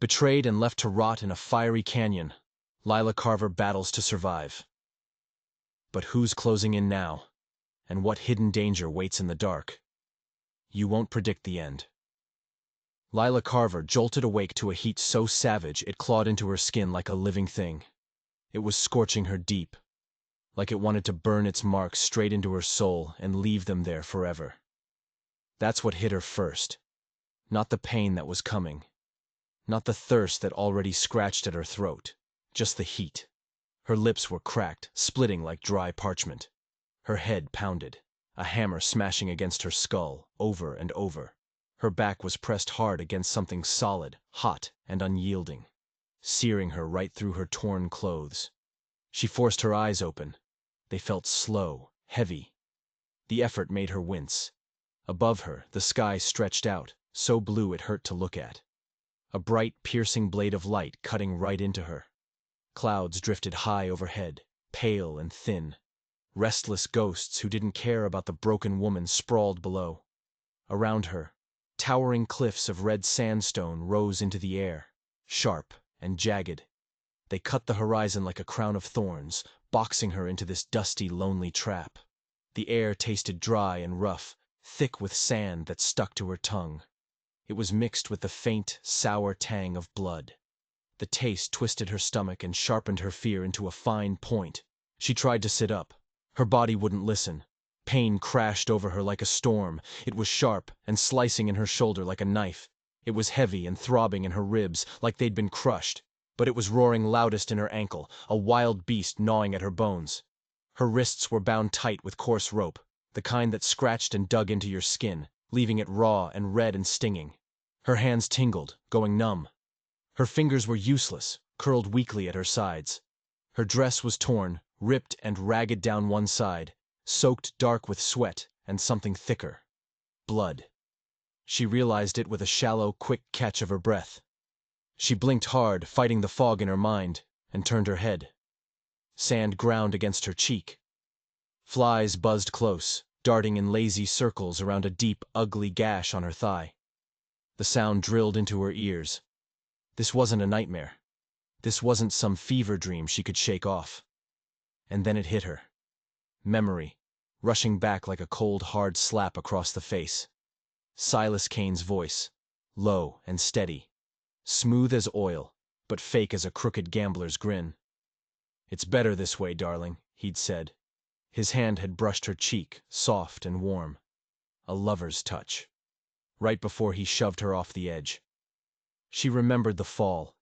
Betrayed and left to rot in a fiery canyon, Lila Carver battles to survive. But who's closing in now? And what hidden danger waits in the dark? You won't predict the end. Lila Carver jolted awake to a heat so savage it clawed into her skin like a living thing. It was scorching her deep, like it wanted to burn its marks straight into her soul and leave them there forever. That's what hit her first. Not the pain that was coming. Not the thirst that already scratched at her throat. Just the heat. Her lips were cracked, splitting like dry parchment. Her head pounded, a hammer smashing against her skull, over and over. Her back was pressed hard against something solid, hot, and unyielding, searing her right through her torn clothes. She forced her eyes open. They felt slow, heavy. The effort made her wince. Above her, the sky stretched out, so blue it hurt to look at. A bright, piercing blade of light cutting right into her. Clouds drifted high overhead, pale and thin. Restless ghosts who didn't care about the broken woman sprawled below. Around her, towering cliffs of red sandstone rose into the air, sharp and jagged. They cut the horizon like a crown of thorns, boxing her into this dusty, lonely trap. The air tasted dry and rough, thick with sand that stuck to her tongue. It was mixed with the faint, sour tang of blood. The taste twisted her stomach and sharpened her fear into a fine point. She tried to sit up. Her body wouldn't listen. Pain crashed over her like a storm. It was sharp and slicing in her shoulder like a knife. It was heavy and throbbing in her ribs like they'd been crushed. But it was roaring loudest in her ankle, a wild beast gnawing at her bones. Her wrists were bound tight with coarse rope, the kind that scratched and dug into your skin, leaving it raw and red and stinging. Her hands tingled, going numb. Her fingers were useless, curled weakly at her sides. Her dress was torn, ripped and ragged down one side, soaked dark with sweat and something thicker. Blood. She realized it with a shallow, quick catch of her breath. She blinked hard, fighting the fog in her mind, and turned her head. Sand ground against her cheek. Flies buzzed close, darting in lazy circles around a deep, ugly gash on her thigh. The sound drilled into her ears. This wasn't a nightmare. This wasn't some fever dream she could shake off. And then it hit her. Memory, rushing back like a cold, hard slap across the face. Silas Kane's voice, low and steady. Smooth as oil, but fake as a crooked gambler's grin. "It's better this way, darling," he'd said. His hand had brushed her cheek, soft and warm. A lover's touch. Right before he shoved her off the edge. She remembered the fall.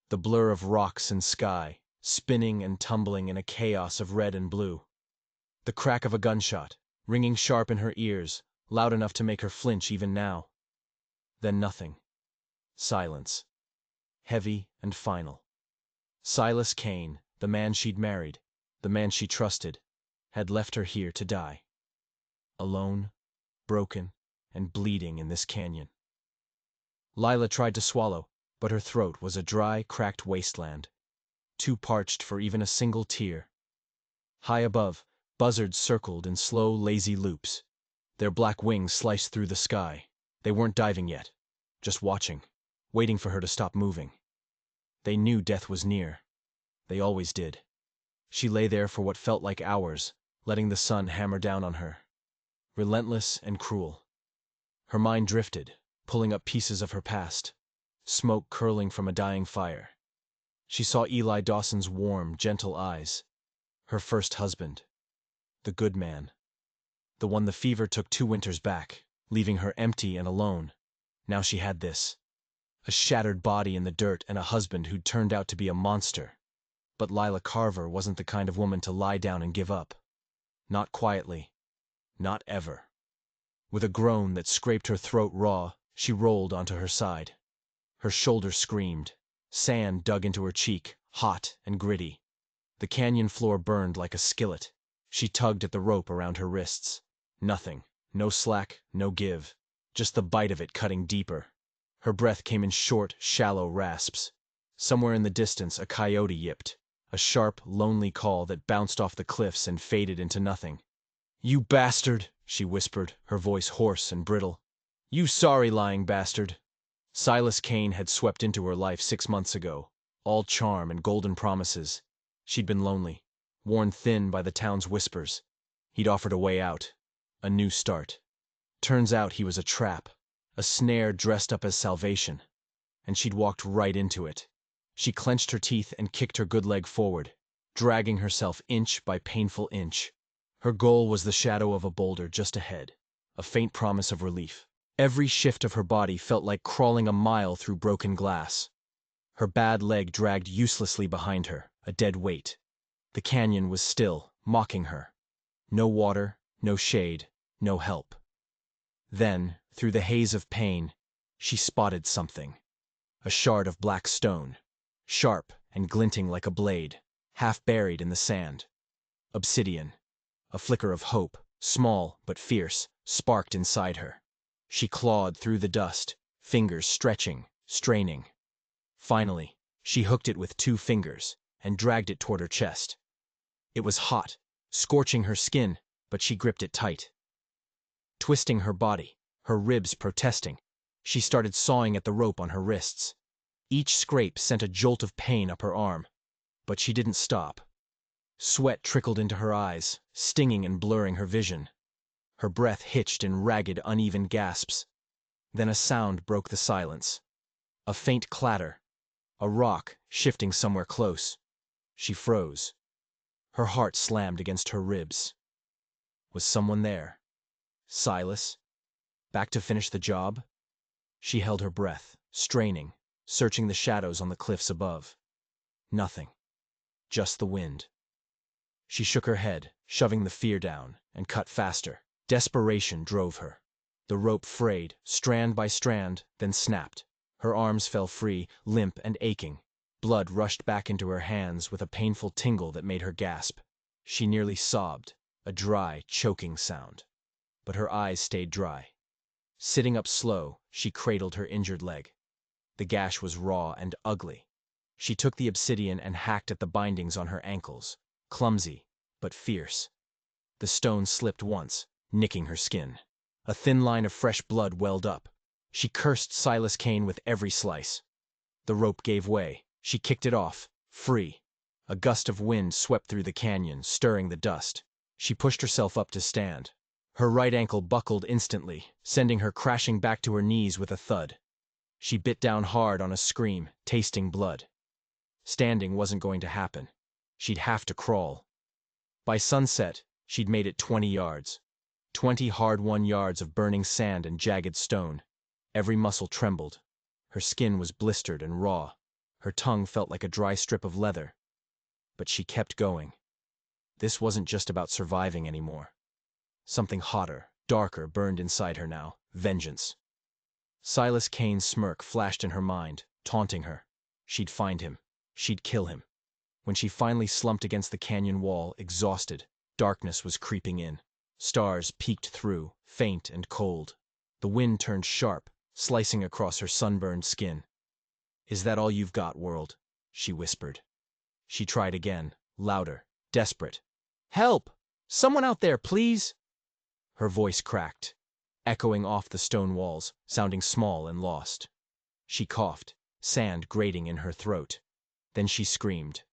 The blur of rocks and sky, spinning and tumbling in a chaos of red and blue. The crack of a gunshot, ringing sharp in her ears, loud enough to make her flinch even now. Then nothing. Silence. Heavy and final. Silas Kane, the man she'd married, the man she trusted, had left her here to die. Alone, broken, and bleeding in this canyon. Lila tried to swallow, but her throat was a dry, cracked wasteland, too parched for even a single tear. High above, buzzards circled in slow, lazy loops. Their black wings sliced through the sky. They weren't diving yet, just watching, waiting for her to stop moving. They knew death was near. They always did. She lay there for what felt like hours, letting the sun hammer down on her. Relentless and cruel. Her mind drifted, pulling up pieces of her past. Smoke curling from a dying fire. She saw Eli Dawson's warm, gentle eyes. Her first husband. The good man. The one the fever took 2 winters back, leaving her empty and alone. Now she had this. A shattered body in the dirt and a husband who'd turned out to be a monster. But Lila Carver wasn't the kind of woman to lie down and give up. Not quietly. Not ever. With a groan that scraped her throat raw, she rolled onto her side. Her shoulder screamed. Sand dug into her cheek, hot and gritty. The canyon floor burned like a skillet. She tugged at the rope around her wrists. Nothing. No slack, no give. Just the bite of it cutting deeper. Her breath came in short, shallow rasps. Somewhere in the distance a coyote yipped. A sharp, lonely call that bounced off the cliffs and faded into nothing. "You bastard," she whispered, her voice hoarse and brittle. "You sorry lying bastard." Silas Kane had swept into her life 6 months ago, all charm and golden promises. She'd been lonely, worn thin by the town's whispers. He'd offered a way out, a new start. Turns out he was a trap, a snare dressed up as salvation. And she'd walked right into it. She clenched her teeth and kicked her good leg forward, dragging herself inch by painful inch. Her goal was the shadow of a boulder just ahead, a faint promise of relief. Every shift of her body felt like crawling a mile through broken glass. Her bad leg dragged uselessly behind her, a dead weight. The canyon was still, mocking her. No water, no shade, no help. Then, through the haze of pain, she spotted something. A shard of black stone, sharp and glinting like a blade, half buried in the sand. Obsidian. A flicker of hope, small but fierce, sparked inside her. She clawed through the dust, fingers stretching, straining. Finally, she hooked it with 2 fingers and dragged it toward her chest. It was hot, scorching her skin, but she gripped it tight. Twisting her body, her ribs protesting, she started sawing at the rope on her wrists. Each scrape sent a jolt of pain up her arm, but she didn't stop. Sweat trickled into her eyes, stinging and blurring her vision. Her breath hitched in ragged, uneven gasps. Then a sound broke the silence. A faint clatter. A rock shifting somewhere close. She froze. Her heart slammed against her ribs. Was someone there? Silas? Back to finish the job? She held her breath, straining, searching the shadows on the cliffs above. Nothing. Just the wind. She shook her head, shoving the fear down, and cut faster. Desperation drove her. The rope frayed, strand by strand, then snapped. Her arms fell free, limp and aching. Blood rushed back into her hands with a painful tingle that made her gasp. She nearly sobbed, a dry, choking sound. But her eyes stayed dry. Sitting up slow, she cradled her injured leg. The gash was raw and ugly. She took the obsidian and hacked at the bindings on her ankles, clumsy, but fierce. The stone slipped once, nicking her skin. A thin line of fresh blood welled up. She cursed Silas Kane with every slice. The rope gave way. She kicked it off, free. A gust of wind swept through the canyon, stirring the dust. She pushed herself up to stand. Her right ankle buckled instantly, sending her crashing back to her knees with a thud. She bit down hard on a scream, tasting blood. Standing wasn't going to happen. She'd have to crawl. By sunset, she'd made it 20 yards. 20 hard-won yards of burning sand and jagged stone. Every muscle trembled. Her skin was blistered and raw. Her tongue felt like a dry strip of leather. But she kept going. This wasn't just about surviving anymore. Something hotter, darker burned inside her now. Vengeance. Silas Kane's smirk flashed in her mind, taunting her. She'd find him. She'd kill him. When she finally slumped against the canyon wall, exhausted, darkness was creeping in. Stars peeked through, faint and cold. The wind turned sharp, slicing across her sunburned skin. "Is that all you've got, world?" she whispered. She tried again, louder, desperate. "Help! Someone out there, please!" Her voice cracked, echoing off the stone walls, sounding small and lost. She coughed, sand grating in her throat. Then she screamed.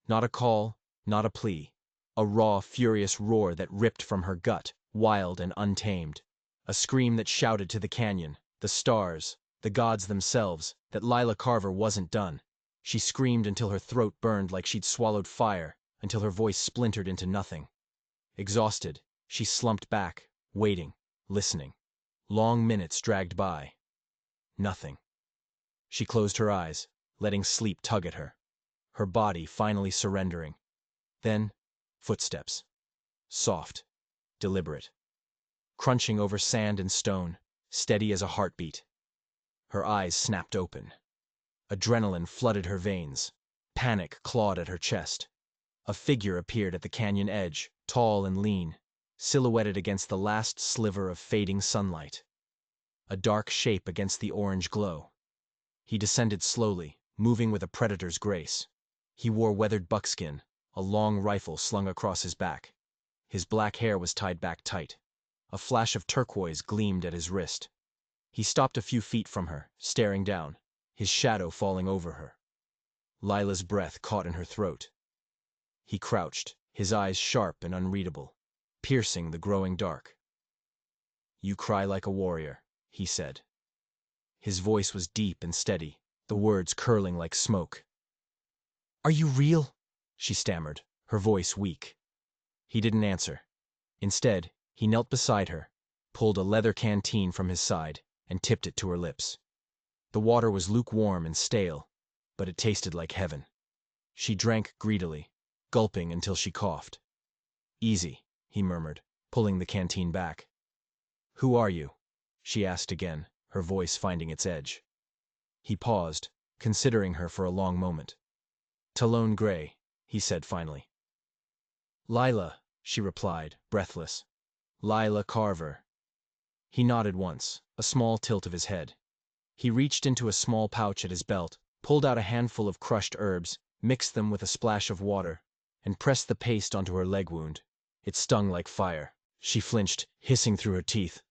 Not a call, not a plea. A raw, furious roar that ripped from her gut, wild and untamed. A scream that shouted to the canyon, the stars, the gods themselves, that Lila Carver wasn't done. She screamed until her throat burned like she'd swallowed fire, until her voice splintered into nothing. Exhausted, she slumped back, waiting, listening. Long minutes dragged by. Nothing. She closed her eyes, letting sleep tug at her. Her body finally surrendering. Then, footsteps. Soft, deliberate. Crunching over sand and stone, steady as a heartbeat. Her eyes snapped open. Adrenaline flooded her veins. Panic clawed at her chest. A figure appeared at the canyon edge, tall and lean, silhouetted against the last sliver of fading sunlight. A dark shape against the orange glow. He descended slowly, moving with a predator's grace. He wore weathered buckskin, a long rifle slung across his back. His black hair was tied back tight. A flash of turquoise gleamed at his wrist. He stopped a few feet from her, staring down, his shadow falling over her. Lila's breath caught in her throat. He crouched, his eyes sharp and unreadable, piercing the growing dark. "You cry like a warrior," he said. His voice was deep and steady, the words curling like smoke. "Are you real?" she stammered, her voice weak. He didn't answer. Instead, he knelt beside her, pulled a leather canteen from his side, and tipped it to her lips. The water was lukewarm and stale, but it tasted like heaven. She drank greedily, gulping until she coughed. "Easy," he murmured, pulling the canteen back. "Who are you?" she asked again, her voice finding its edge. He paused, considering her for a long moment. "Talon Gray," he said finally. "Lila," she replied, breathless. "Lila Carver." He nodded once, a small tilt of his head. He reached into a small pouch at his belt, pulled out a handful of crushed herbs, mixed them with a splash of water, and pressed the paste onto her leg wound. It stung like fire. She flinched, hissing through her teeth.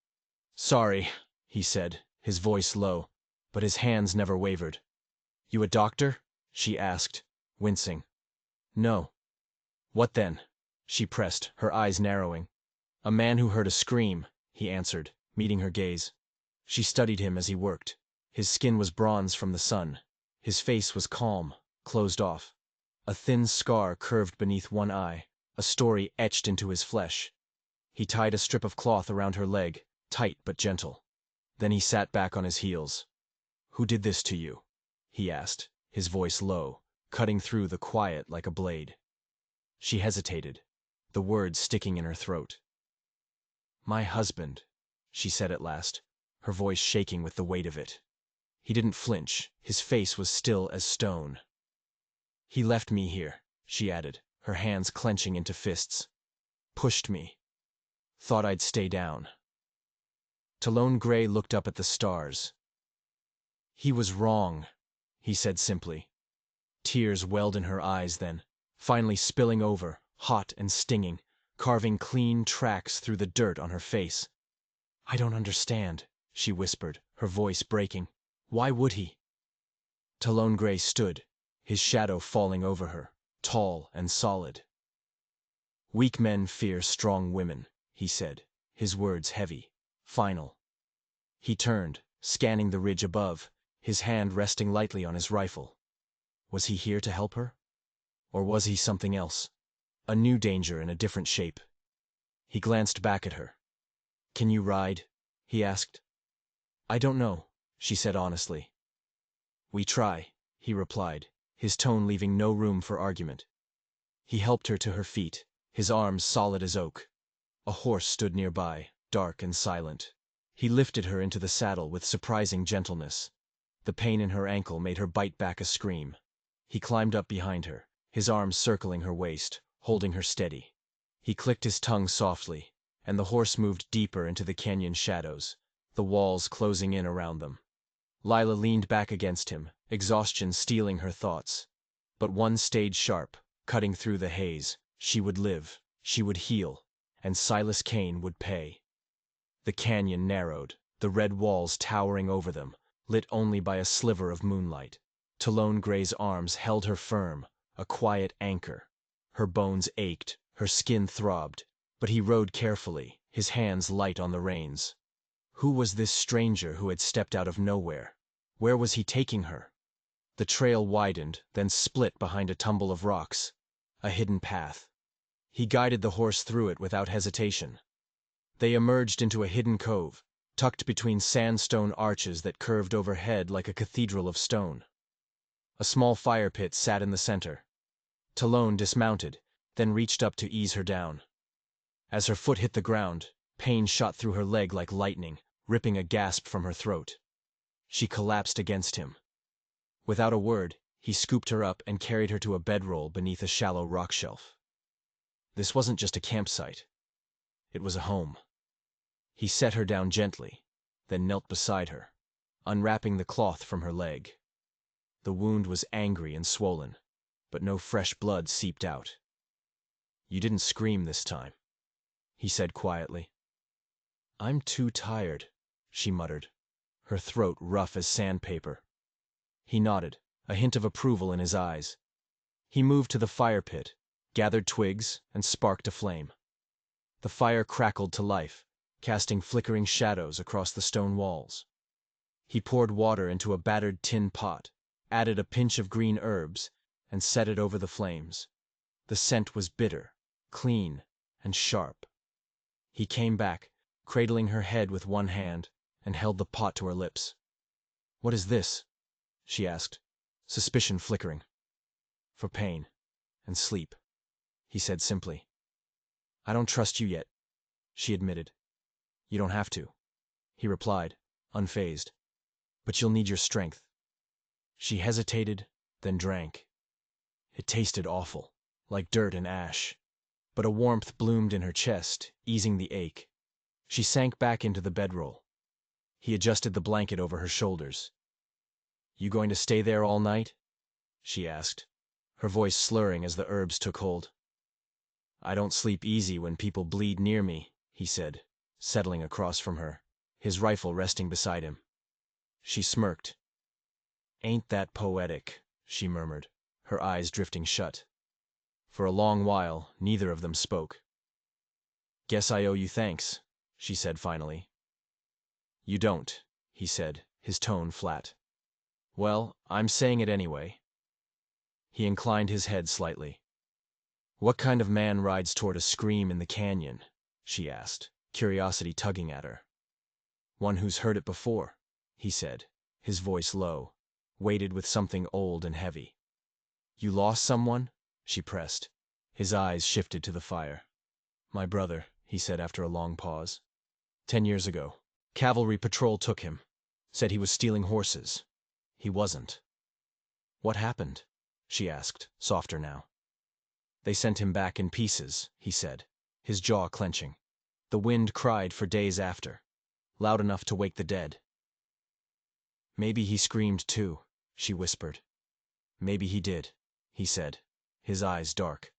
"Sorry," he said, his voice low, but his hands never wavered. "You a doctor?" she asked, wincing. "No." "What then?" she pressed, her eyes narrowing. "A man who heard a scream," he answered, meeting her gaze. She studied him as he worked. His skin was bronze from the sun. His face was calm, closed off. A thin scar curved beneath one eye, a story etched into his flesh. He tied a strip of cloth around her leg, tight but gentle. Then he sat back on his heels. "Who did this to you?" he asked, his voice low, cutting through the quiet like a blade. She hesitated, the words sticking in her throat. "My husband," she said at last, her voice shaking with the weight of it. He didn't flinch, his face was still as stone. "He left me here," she added, her hands clenching into fists. "Pushed me. Thought I'd stay down." Talon Gray looked up at the stars. "He was wrong," he said simply. Tears welled in her eyes then, finally spilling over, hot and stinging, carving clean tracks through the dirt on her face. "I don't understand," she whispered, her voice breaking. "Why would he?" Talon Gray stood, his shadow falling over her, tall and solid. "Weak men fear strong women," he said, his words heavy, final. He turned, scanning the ridge above, his hand resting lightly on his rifle. Was he here to help her? Or was he something else? A new danger in a different shape. He glanced back at her. "Can you ride?" he asked. "I don't know," she said honestly. "We try," he replied, his tone leaving no room for argument. He helped her to her feet, his arms solid as oak. A horse stood nearby, dark and silent. He lifted her into the saddle with surprising gentleness. The pain in her ankle made her bite back a scream. He climbed up behind her, his arms circling her waist, holding her steady. He clicked his tongue softly, and the horse moved deeper into the canyon shadows, the walls closing in around them. Lila leaned back against him, exhaustion stealing her thoughts. But one stayed sharp, cutting through the haze. She would live, she would heal, and Silas Kane would pay. The canyon narrowed, the red walls towering over them, lit only by a sliver of moonlight. Talon Gray's arms held her firm, a quiet anchor. Her bones ached, her skin throbbed, but he rode carefully, his hands light on the reins. Who was this stranger who had stepped out of nowhere? Where was he taking her? The trail widened, then split behind a tumble of rocks. A hidden path. He guided the horse through it without hesitation. They emerged into a hidden cove, tucked between sandstone arches that curved overhead like a cathedral of stone. A small fire pit sat in the center. Talon dismounted, then reached up to ease her down. As her foot hit the ground, pain shot through her leg like lightning, ripping a gasp from her throat. She collapsed against him. Without a word, he scooped her up and carried her to a bedroll beneath a shallow rock shelf. This wasn't just a campsite. It was a home. He set her down gently, then knelt beside her, unwrapping the cloth from her leg. The wound was angry and swollen, but no fresh blood seeped out. "You didn't scream this time," he said quietly. "I'm too tired," she muttered. her throat rough as sandpaper. He nodded, a hint of approval in his eyes. He moved to the fire pit, gathered twigs, and sparked a flame. The fire crackled to life, casting flickering shadows across the stone walls. He poured water into a battered tin pot, added a pinch of green herbs, and set it over the flames. The scent was bitter, clean, and sharp. He came back, cradling her head with one hand, and held the pot to her lips. "What is this?" she asked, suspicion flickering. "For pain and sleep," he said simply. "I don't trust you yet," she admitted. "You don't have to," he replied, unfazed. "But you'll need your strength." She hesitated, then drank. It tasted awful, like dirt and ash, but a warmth bloomed in her chest, easing the ache. She sank back into the bedroll. He adjusted the blanket over her shoulders. "You going to stay there all night?" she asked, her voice slurring as the herbs took hold. "I don't sleep easy when people bleed near me," he said, settling across from her, his rifle resting beside him. She smirked. "Ain't that poetic?" she murmured, her eyes drifting shut. For a long while, neither of them spoke. "Guess I owe you thanks," she said finally. "You don't," he said, his tone flat. "Well, I'm saying it anyway." He inclined his head slightly. "What kind of man rides toward a scream in the canyon?" she asked, curiosity tugging at her. "One who's heard it before," he said, his voice low, weighted with something old and heavy. "You lost someone?" she pressed. His eyes shifted to the fire. "My brother," he said after a long pause. 10 years ago. Cavalry patrol took him. Said he was stealing horses. He wasn't." "What happened?" she asked, softer now. "They sent him back in pieces," he said, his jaw clenching. "The wind cried for days after, loud enough to wake the dead." "Maybe he screamed too," she whispered. "Maybe he did," he said, his eyes dark.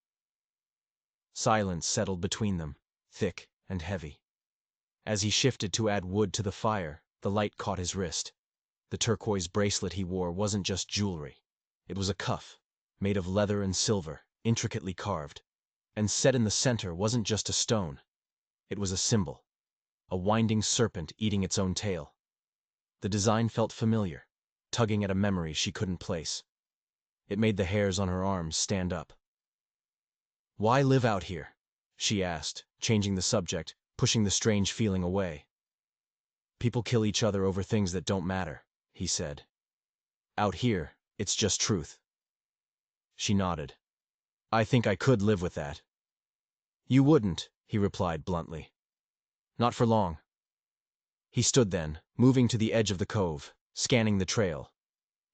Silence settled between them, thick and heavy. As he shifted to add wood to the fire, the light caught his wrist. The turquoise bracelet he wore wasn't just jewelry. It was a cuff, made of leather and silver, intricately carved. And set in the center wasn't just a stone. It was a symbol, a winding serpent eating its own tail. The design felt familiar, tugging at a memory she couldn't place. It made the hairs on her arms stand up. "Why live out here?" she asked, changing the subject, pushing the strange feeling away. "People kill each other over things that don't matter," he said. "Out here, it's just truth." She nodded. "I think I could live with that." "You wouldn't," he replied bluntly. "Not for long." He stood then, moving to the edge of the cove, scanning the trail.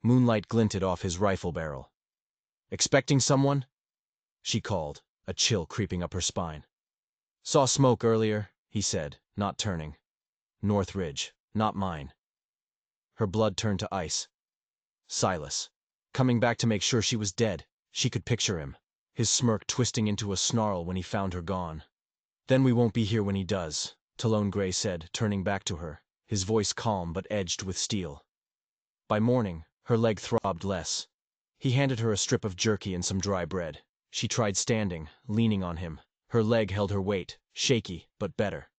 Moonlight glinted off his rifle barrel. "Expecting someone?" she called, a chill creeping up her spine. "Saw smoke earlier," he said, not turning. "Northridge, not mine." Her blood turned to ice. Silas. Coming back to make sure she was dead. She could picture him, his smirk twisting into a snarl when he found her gone. "Then we won't be here when he does," Talon Gray said, turning back to her, his voice calm but edged with steel. By morning, her leg throbbed less. He handed her a strip of jerky and some dry bread. She tried standing, leaning on him. Her leg held her weight, shaky, but better.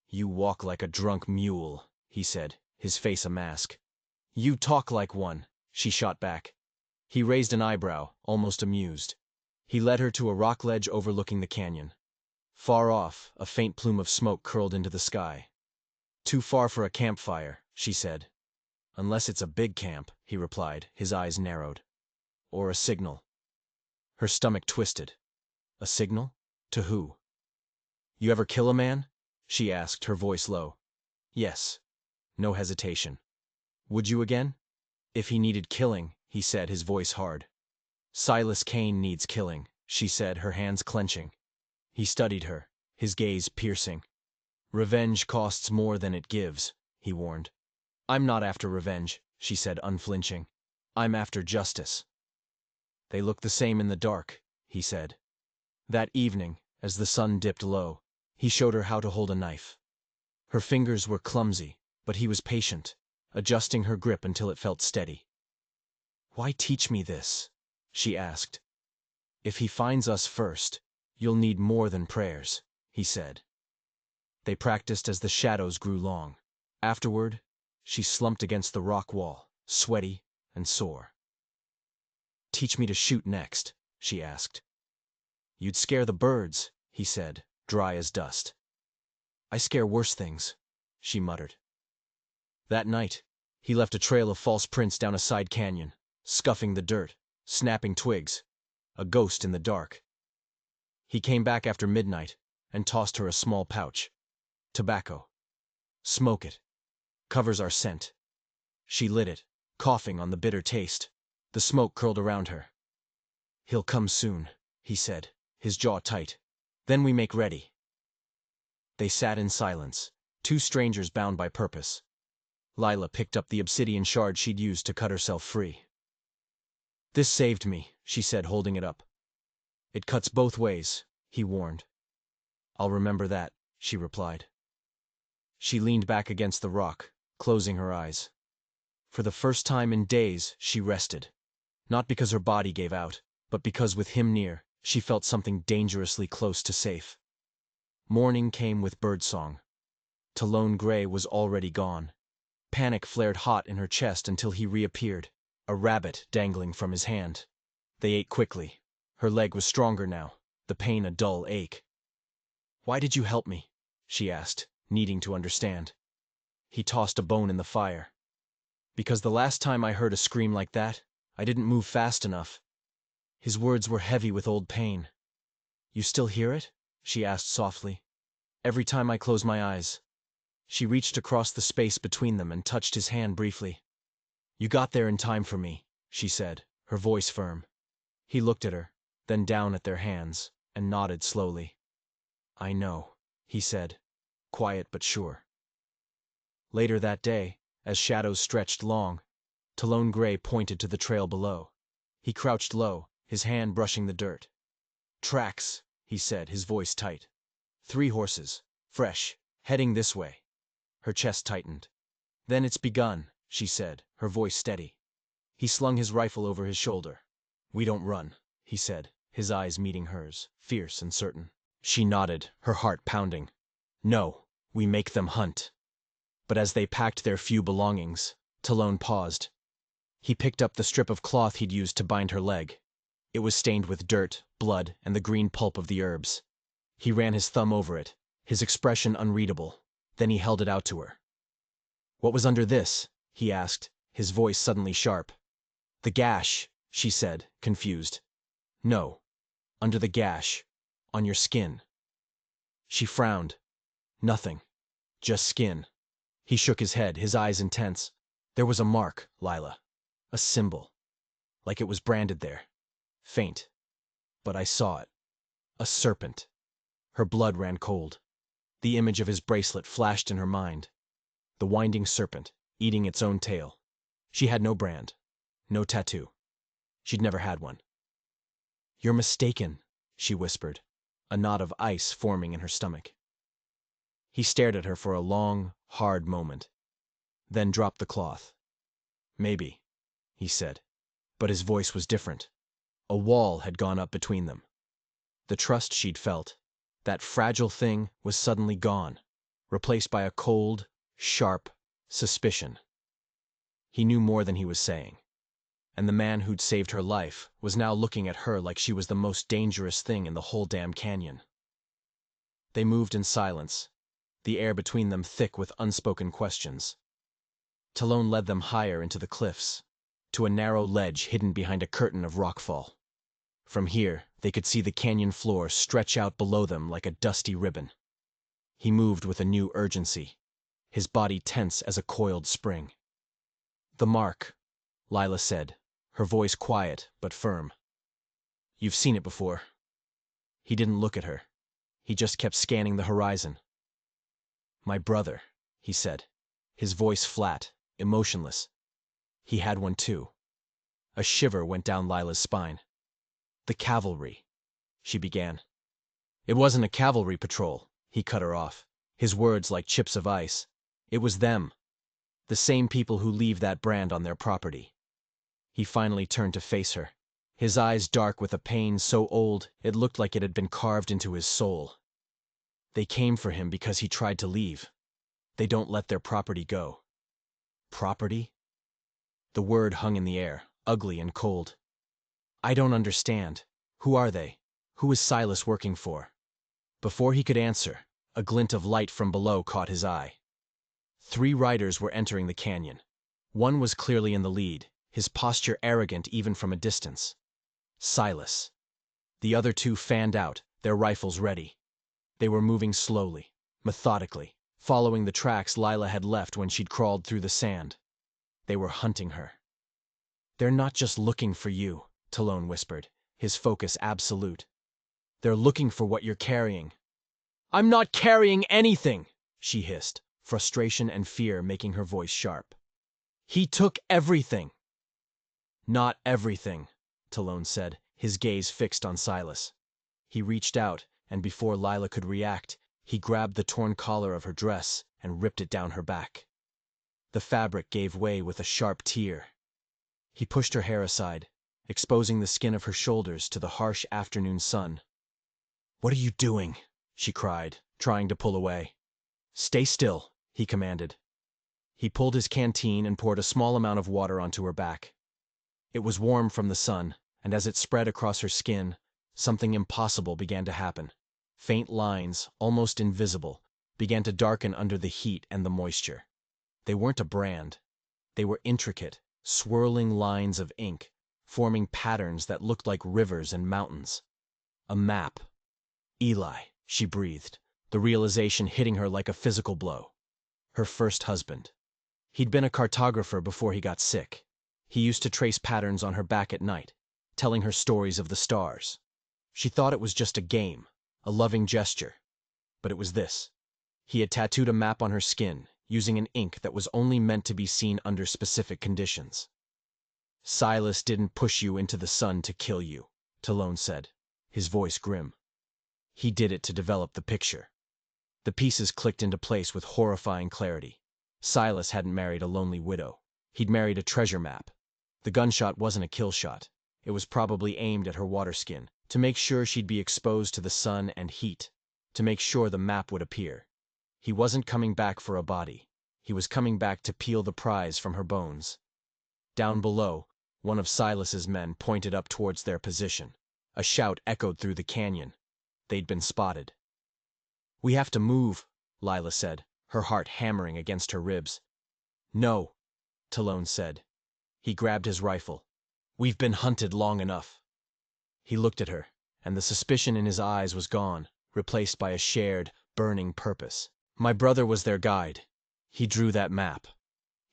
"You walk like a drunk mule," he said, his face a mask. "You talk like one," she shot back. He raised an eyebrow, almost amused. He led her to a rock ledge overlooking the canyon. Far off, a faint plume of smoke curled into the sky. "Too far for a campfire," she said. "Unless it's a big camp," he replied, his eyes narrowed. "Or a signal." Her stomach twisted. A signal? To who? "You ever kill a man?" she asked, her voice low. "Yes." No hesitation. "Would you again?" "If he needed killing," he said, his voice hard. "Silas Kane needs killing," she said, her hands clenching. He studied her, his gaze piercing. "Revenge costs more than it gives," he warned. "I'm not after revenge," she said, unflinching. "I'm after justice." "They look the same in the dark," he said. That evening, as the sun dipped low, he showed her how to hold a knife. Her fingers were clumsy, but he was patient. adjusting her grip until it felt steady. "Why teach me this?" she asked. "If he finds us first, you'll need more than prayers," he said. They practiced as the shadows grew long. Afterward, she slumped against the rock wall, sweaty and sore. "Teach me to shoot next," she asked. "You'd scare the birds," he said, dry as dust. "I scare worse things," she muttered. That night, he left a trail of false prints down a side canyon, scuffing the dirt, snapping twigs, a ghost in the dark. He came back after midnight and tossed her a small pouch. "Tobacco. Smoke it. Covers our scent." She lit it, coughing on the bitter taste. The smoke curled around her. "He'll come soon," he said, his jaw tight. "Then we make ready." They sat in silence, two strangers bound by purpose. Lila picked up the obsidian shard she'd used to cut herself free. "This saved me," she said, holding it up. "It cuts both ways," he warned. "I'll remember that," she replied. She leaned back against the rock, closing her eyes. For the first time in days, she rested. Not because her body gave out, but because with him near, she felt something dangerously close to safe. Morning came with birdsong. Talon Gray was already gone. Panic flared hot in her chest until he reappeared, a rabbit dangling from his hand. They ate quickly. Her leg was stronger now, the pain a dull ache. "Why did you help me?" she asked, needing to understand. He tossed a bone in the fire. "Because the last time I heard a scream like that, I didn't move fast enough." His words were heavy with old pain. "You still hear it?" she asked softly. "Every time I close my eyes." She reached across the space between them and touched his hand briefly. "You got there in time for me," she said, her voice firm. He looked at her, then down at their hands, and nodded slowly. "I know," he said, quiet but sure. Later that day, as shadows stretched long, Talon Gray pointed to the trail below. He crouched low, his hand brushing the dirt. "Tracks," he said, his voice tight. "3 horses, fresh, heading this way." Her chest tightened. "Then it's begun," she said, her voice steady. He slung his rifle over his shoulder. "We don't run," he said, his eyes meeting hers, fierce and certain. She nodded, her heart pounding. "No, we make them hunt." But as they packed their few belongings, Talon paused. He picked up the strip of cloth he'd used to bind her leg. It was stained with dirt, blood, and the green pulp of the herbs. He ran his thumb over it, his expression unreadable. Then he held it out to her. "What was under this?" he asked, his voice suddenly sharp. "The gash," she said, confused. "No, under the gash, on your skin." She frowned. "Nothing. Just skin." He shook his head, his eyes intense. "There was a mark, Lila. A symbol. Like it was branded there. Faint. But I saw it. A serpent." Her blood ran cold. The image of his bracelet flashed in her mind. The winding serpent, eating its own tail. She had no brand. No tattoo. She'd never had one. "You're mistaken," she whispered, a knot of ice forming in her stomach. He stared at her for a long, hard moment, then dropped the cloth. "Maybe," he said, but his voice was different. A wall had gone up between them. The trust she'd felt, that fragile thing, was suddenly gone, replaced by a cold, sharp suspicion. He knew more than he was saying. And the man who'd saved her life was now looking at her like she was the most dangerous thing in the whole damn canyon. They moved in silence, the air between them thick with unspoken questions. Talon led them higher into the cliffs, to a narrow ledge hidden behind a curtain of rockfall. From here, they could see the canyon floor stretch out below them like a dusty ribbon. He moved with a new urgency, his body tense as a coiled spring. "The mark," Lila said, her voice quiet but firm. "You've seen it before." He didn't look at her. He just kept scanning the horizon. "My brother," he said, his voice flat, emotionless. He had one too. A shiver went down Lila's spine. "The cavalry," she began. "It wasn't a cavalry patrol," he cut her off, his words like chips of ice. "It was them. The same people who leave that brand on their property. He finally turned to face her, his eyes dark with a pain so old it looked like it had been carved into his soul. They came for him because he tried to leave. They don't let their property go. Property? The word hung in the air, ugly and cold. I don't understand. Who are they? Who is Silas working for? Before he could answer, a glint of light from below caught his eye. 3 riders were entering the canyon. One was clearly in the lead, his posture arrogant even from a distance. Silas. The other 2 fanned out, their rifles ready. They were moving slowly, methodically, following the tracks Lila had left when she'd crawled through the sand. They were hunting her. They're not just looking for you, Talon whispered, his focus absolute. They're looking for what you're carrying. I'm not carrying anything, she hissed, frustration and fear making her voice sharp. He took everything. Not everything, Talon said, his gaze fixed on Silas. He reached out, and before Lila could react, he grabbed the torn collar of her dress and ripped it down her back. The fabric gave way with a sharp tear. He pushed her hair aside, exposing the skin of her shoulders to the harsh afternoon sun. What are you doing? She cried, trying to pull away. Stay still, he commanded. He pulled his canteen and poured a small amount of water onto her back. It was warm from the sun, and as it spread across her skin, something impossible began to happen. Faint lines, almost invisible, began to darken under the heat and the moisture. They weren't a brand. They were intricate, swirling lines of ink, forming patterns that looked like rivers and mountains. A map. Eli, she breathed, the realization hitting her like a physical blow. Her first husband. He'd been a cartographer before he got sick. He used to trace patterns on her back at night, telling her stories of the stars. She thought it was just a game, a loving gesture. But it was this. He had tattooed a map on her skin, using an ink that was only meant to be seen under specific conditions. Silas didn't push you into the sun to kill you, Talon said, his voice grim. He did it to develop the picture. The pieces clicked into place with horrifying clarity. Silas hadn't married a lonely widow. He'd married a treasure map. The gunshot wasn't a kill shot. It was probably aimed at her water skin, to make sure she'd be exposed to the sun and heat, to make sure the map would appear. He wasn't coming back for a body. He was coming back to peel the prize from her bones. Down below, one of Silas's men pointed up towards their position. A shout echoed through the canyon. They'd been spotted. We have to move, Lila said, her heart hammering against her ribs. No, Talon said. He grabbed his rifle. We've been hunted long enough. He looked at her, and the suspicion in his eyes was gone, replaced by a shared, burning purpose. My brother was their guide. He drew that map.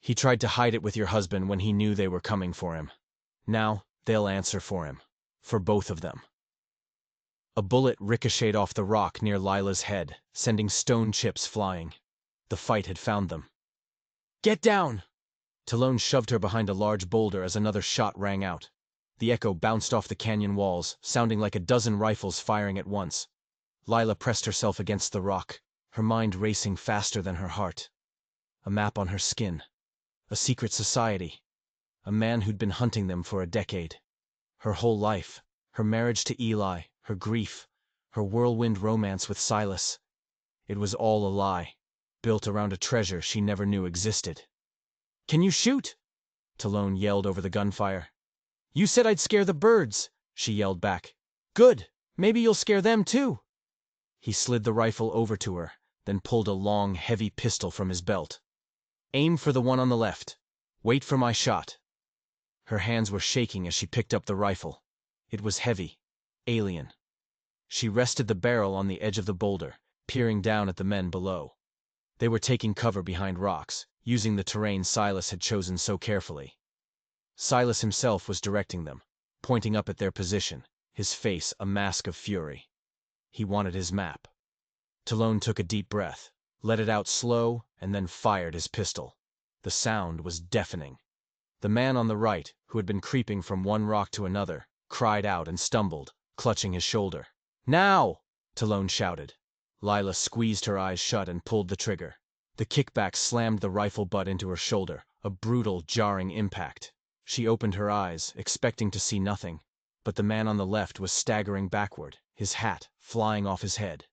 He tried to hide it with your husband when he knew they were coming for him. Now, they'll answer for him. For both of them. A bullet ricocheted off the rock near Lila's head, sending stone chips flying. The fight had found them. Get down! Talon shoved her behind a large boulder as another shot rang out. The echo bounced off the canyon walls, sounding like a dozen rifles firing at once. Lila pressed herself against the rock, her mind racing faster than her heart. A map on her skin. A secret society. A man who'd been hunting them for a decade. Her whole life, her marriage to Eli, her grief, her whirlwind romance with Silas. It was all a lie, built around a treasure she never knew existed. Can you shoot? Talon yelled over the gunfire. You said I'd scare the birds, she yelled back. Good, maybe you'll scare them too. He slid the rifle over to her, then pulled a long, heavy pistol from his belt. Aim for the one on the left. Wait for my shot. Her hands were shaking as she picked up the rifle. It was heavy, alien. She rested the barrel on the edge of the boulder, peering down at the men below. They were taking cover behind rocks, using the terrain Silas had chosen so carefully. Silas himself was directing them, pointing up at their position, his face a mask of fury. He wanted his map. Talon took a deep breath, let it out slow, and then fired his pistol. The sound was deafening. The man on the right, who had been creeping from one rock to another, cried out and stumbled, clutching his shoulder. Now! Talon shouted. Lila squeezed her eyes shut and pulled the trigger. The kickback slammed the rifle butt into her shoulder, a brutal, jarring impact. She opened her eyes, expecting to see nothing, but the man on the left was staggering backward, his hat flying off his head.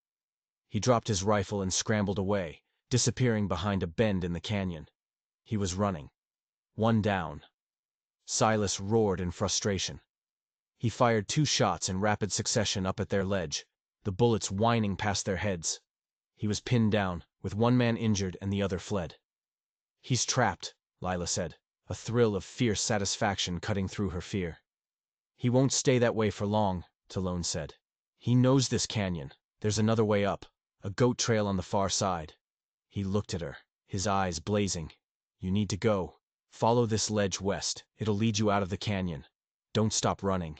He dropped his rifle and scrambled away, disappearing behind a bend in the canyon. He was running. One down. Silas roared in frustration. He fired 2 shots in rapid succession up at their ledge, the bullets whining past their heads. He was pinned down, with one man injured and the other fled. "He's trapped," Lila said, a thrill of fierce satisfaction cutting through her fear. "He won't stay that way for long," Talon said. "He knows this canyon. There's another way up, a goat trail on the far side." He looked at her, his eyes blazing. "You need to go. Follow this ledge west. It'll lead you out of the canyon. Don't stop running."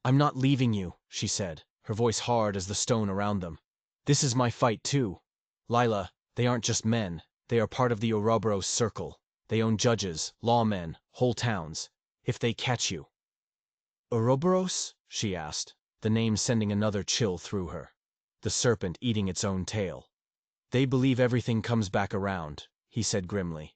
"I'm not leaving you," she said, her voice hard as the stone around them. "This is my fight, too. Lila, they aren't just men. They are part of the Ouroboros circle. They own judges, lawmen, whole towns. If they catch you—" "Ouroboros?" she asked, the name sending another chill through her. The serpent eating its own tail. "They believe everything comes back around," he said grimly.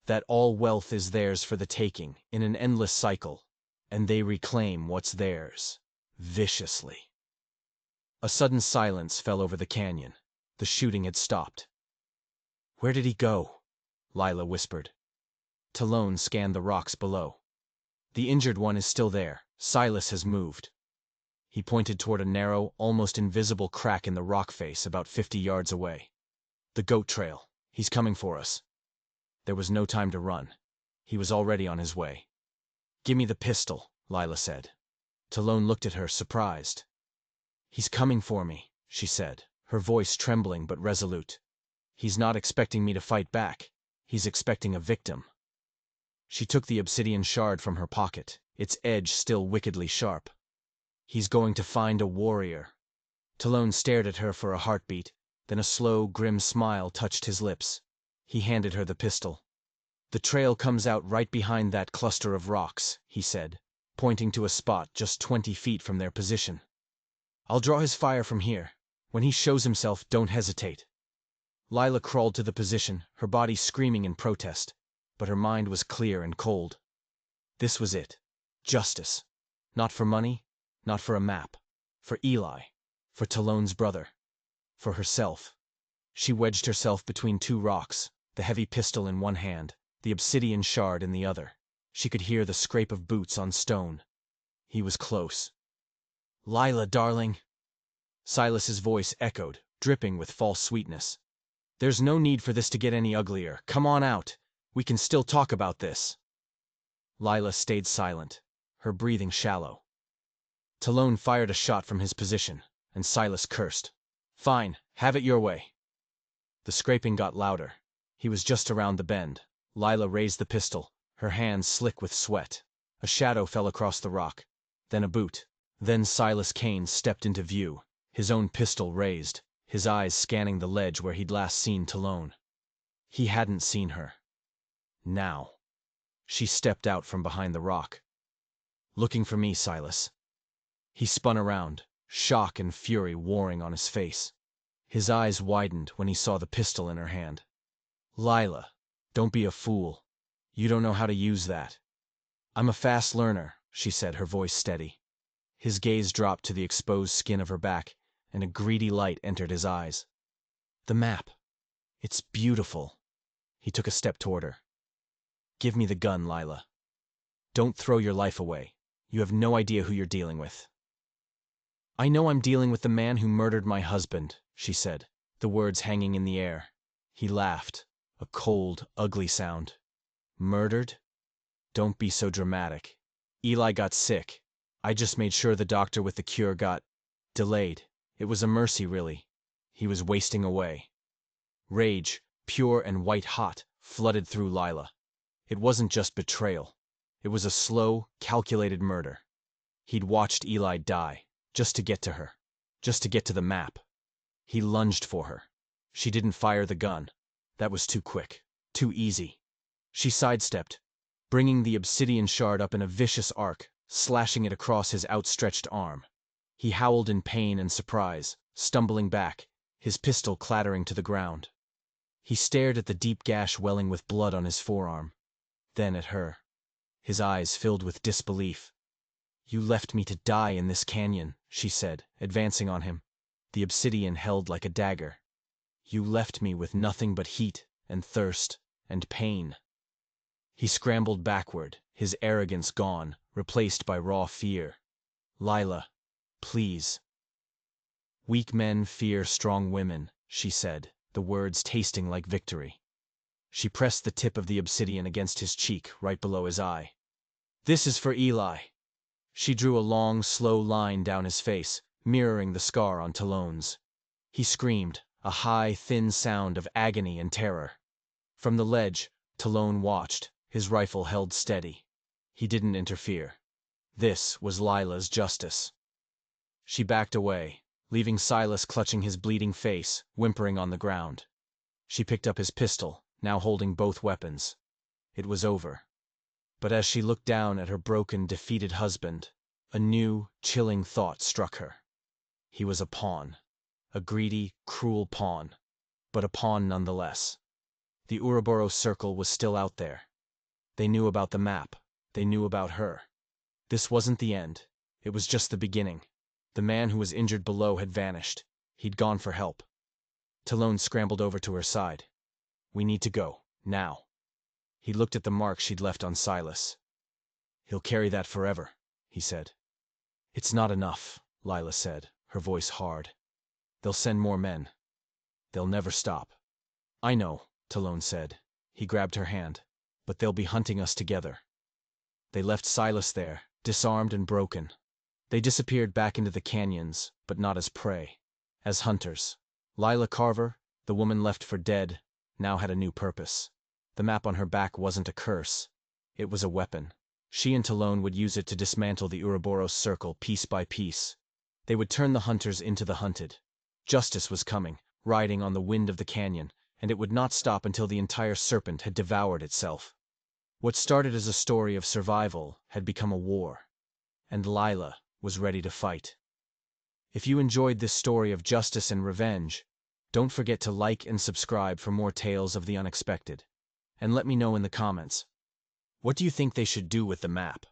"That all wealth is theirs for the taking, in an endless cycle, and they reclaim what's theirs, viciously." A sudden silence fell over the canyon. The shooting had stopped. "Where did he go?" Lila whispered. Talon scanned the rocks below. "The injured one is still there. Silas has moved." He pointed toward a narrow, almost invisible crack in the rock face about 50 yards away. "The goat trail. He's coming for us." There was no time to run. He was already on his way. "Give me the pistol," Lila said. Talon looked at her, surprised. "He's coming for me," she said, her voice trembling but resolute. "He's not expecting me to fight back. He's expecting a victim." She took the obsidian shard from her pocket, its edge still wickedly sharp. "He's going to find a warrior." Talon stared at her for a heartbeat, then a slow, grim smile touched his lips. He handed her the pistol. "The trail comes out right behind that cluster of rocks," he said, pointing to a spot just 20 feet from their position. "I'll draw his fire from here. When he shows himself, don't hesitate." Lila crawled to the position, her body screaming in protest, but her mind was clear and cold. This was it. Justice. Not for money, not for a map. For Eli. For Talon's brother. For herself. She wedged herself between 2 rocks, the heavy pistol in one hand, the obsidian shard in the other. She could hear the scrape of boots on stone. He was close. "Lila, darling." Silas's voice echoed, dripping with false sweetness. "There's no need for this to get any uglier. Come on out. We can still talk about this." Lila stayed silent, her breathing shallow. Talon fired a shot from his position, and Silas cursed. "Fine, have it your way." The scraping got louder. He was just around the bend. Lila raised the pistol, her hands slick with sweat. A shadow fell across the rock, then a boot. Then Silas Kane stepped into view, his own pistol raised, his eyes scanning the ledge where he'd last seen Talon. He hadn't seen her. Now. She stepped out from behind the rock. "Looking for me, Silas." He spun around, shock and fury warring on his face. His eyes widened when he saw the pistol in her hand. "Lila, don't be a fool. You don't know how to use that." "I'm a fast learner," she said, her voice steady. His gaze dropped to the exposed skin of her back, and a greedy light entered his eyes. "The map. It's beautiful." He took a step toward her. "Give me the gun, Lila. Don't throw your life away. You have no idea who you're dealing with." "I know I'm dealing with the man who murdered my husband," she said, the words hanging in the air. He laughed, a cold, ugly sound. "Murdered? Don't be so dramatic. Eli got sick. I just made sure the doctor with the cure got delayed. It was a mercy, really. He was wasting away." Rage, pure and white-hot, flooded through Lila. It wasn't just betrayal. It was a slow, calculated murder. He'd watched Eli die, just to get to her, just to get to the map. He lunged for her. She didn't fire the gun. That was too quick, too easy. She sidestepped, bringing the obsidian shard up in a vicious arc, slashing it across his outstretched arm. He howled in pain and surprise, stumbling back, his pistol clattering to the ground. He stared at the deep gash welling with blood on his forearm, then at her. His eyes filled with disbelief. "You left me to die in this canyon," she said, advancing on him, the obsidian held like a dagger. "You left me with nothing but heat and thirst and pain." He scrambled backward, his arrogance gone, replaced by raw fear. "Lila, please." "Weak men fear strong women," she said, the words tasting like victory. She pressed the tip of the obsidian against his cheek, right below his eye. "This is for Eli." She drew a long, slow line down his face, mirroring the scar on Talon's. He screamed, a high, thin sound of agony and terror. From the ledge, Talon watched, his rifle held steady. He didn't interfere. This was Lila's justice. She backed away, leaving Silas clutching his bleeding face, whimpering on the ground. She picked up his pistol, now holding both weapons. It was over. But as she looked down at her broken, defeated husband, a new, chilling thought struck her. He was a pawn. A greedy, cruel pawn. But a pawn nonetheless. The Ouroboros Circle was still out there. They knew about the map. They knew about her. This wasn't the end. It was just the beginning. The man who was injured below had vanished. He'd gone for help. Talon scrambled over to her side. "We need to go, now." He looked at the mark she'd left on Silas. "He'll carry that forever," he said. "It's not enough," Lila said, her voice hard. "They'll send more men. They'll never stop." "I know," Talon said. He grabbed her hand. "But they'll be hunting us together." They left Silas there, disarmed and broken. They disappeared back into the canyons, but not as prey, as hunters. Lila Carver, the woman left for dead, now had a new purpose. The map on her back wasn't a curse. It was a weapon. She and Talon would use it to dismantle the Ouroboros Circle piece by piece. They would turn the hunters into the hunted. Justice was coming, riding on the wind of the canyon, and it would not stop until the entire serpent had devoured itself. What started as a story of survival had become a war, and Lila was ready to fight. If you enjoyed this story of justice and revenge, don't forget to like and subscribe for more tales of the unexpected. And let me know in the comments, what do you think they should do with the map?